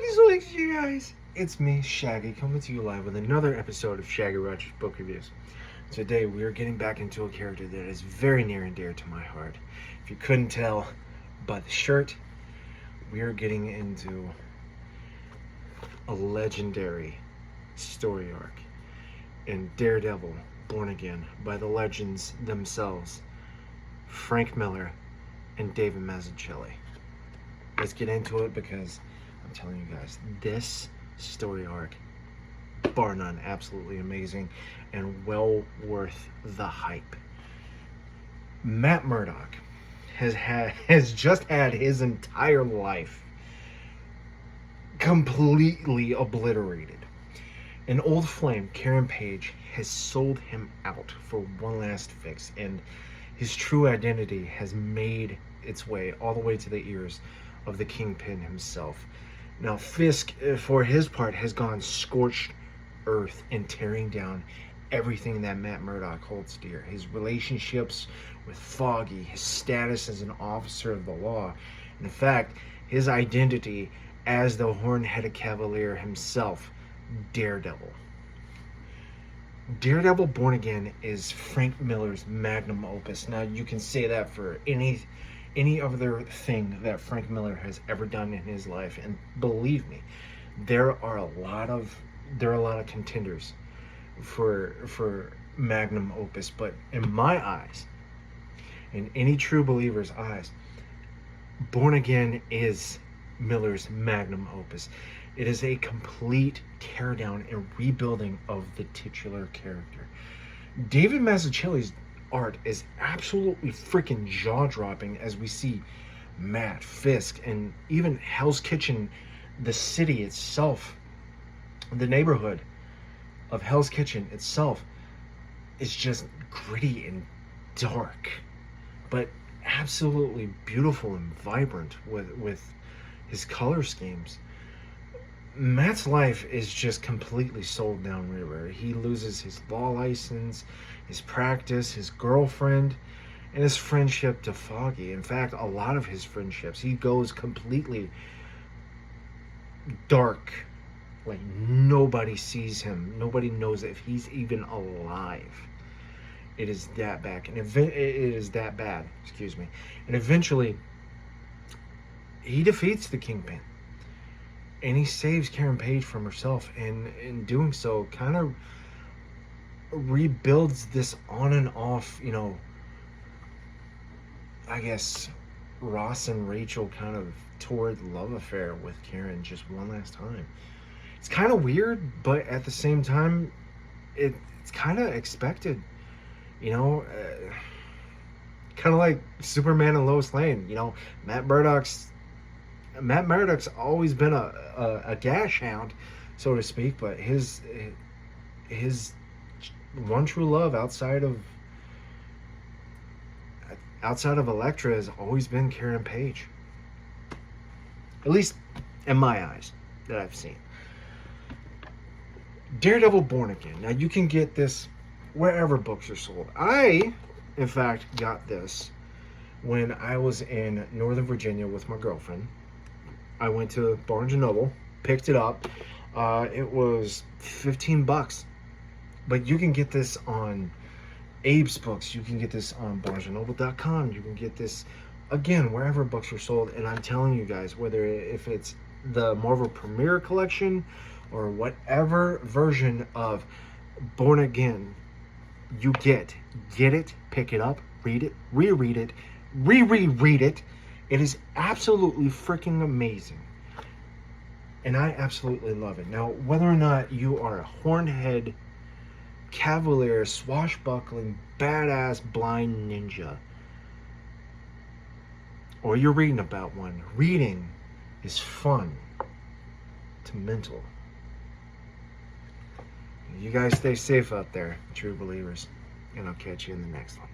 Thanks, you guys. It's me, Shaggy, coming to you live with another episode of Shaggy Rogers Book Reviews. Today, we are getting back into a character that is very near and dear to my heart. If you couldn't tell by the shirt, we are getting into a legendary story arc in Daredevil, Born Again, by the legends themselves, Frank Miller and David Mazzucchelli. Let's get into it because I'm telling you guys, this story arc, bar none, absolutely amazing and well worth the hype. Matt Murdock has just had his entire life completely obliterated. An old flame, Karen Page, has sold him out for one last fix, and his true identity has made its way all the way to the ears of the Kingpin himself. Now, Fisk, for his part, has gone scorched earth and tearing down everything that Matt Murdock holds dear. His relationships with Foggy, his status as an officer of the law, and in fact, his identity as the horn-headed cavalier himself, Daredevil. Daredevil Born Again is Frank Miller's magnum opus. Now, you can say that for any other thing that Frank Miller has ever done in his life, and believe me, there are a lot of contenders for magnum opus, but in my eyes, in any true believer's eyes, Born Again is Miller's magnum opus. It is a complete teardown and rebuilding of the titular character. David Mazzucchelli's art is absolutely freaking jaw-dropping as we see Matt, Fisk, and even Hell's Kitchen, the city itself, the neighborhood of Hell's Kitchen itself is just gritty and dark, but absolutely beautiful and vibrant with his color schemes. Matt's life is just completely sold down river. He loses his law license, his practice, his girlfriend, and his friendship to Foggy. In fact, a lot of his friendships, he goes completely dark. Like, nobody sees him. Nobody knows if he's even alive. It is that bad. And it is that bad. Excuse me. And eventually, he defeats the Kingpin. And he saves Karen Page from herself, and in doing so, kind of rebuilds this on and off, I guess, Ross and Rachel kind of torrid love affair with Karen just one last time. It's kind of weird, but at the same time, it's kind of expected, kind of like Superman and Lois Lane. Matt Murdock's always been a gash hound, so to speak, but his one true love outside of Elektra has always been Karen Page. At least in my eyes that I've seen. Daredevil Born Again. Now, you can get this wherever books are sold. I, in fact, got this when I was in Northern Virginia with my girlfriend. I went to Barnes & Noble, picked it up. It was $15. But you can get this on Abe's Books. You can get this on BarnesandNoble.com. You can get this, again, wherever books are sold. And I'm telling you guys, if it's the Marvel Premiere Collection or whatever version of Born Again you get it, pick it up, read it, reread it, reread it. It is absolutely freaking amazing. And I absolutely love it. Now, whether or not you are a hornhead, cavalier, swashbuckling, badass, blind ninja, or you're reading about one, reading is fun to mental. You guys stay safe out there, true believers, and I'll catch you in the next one.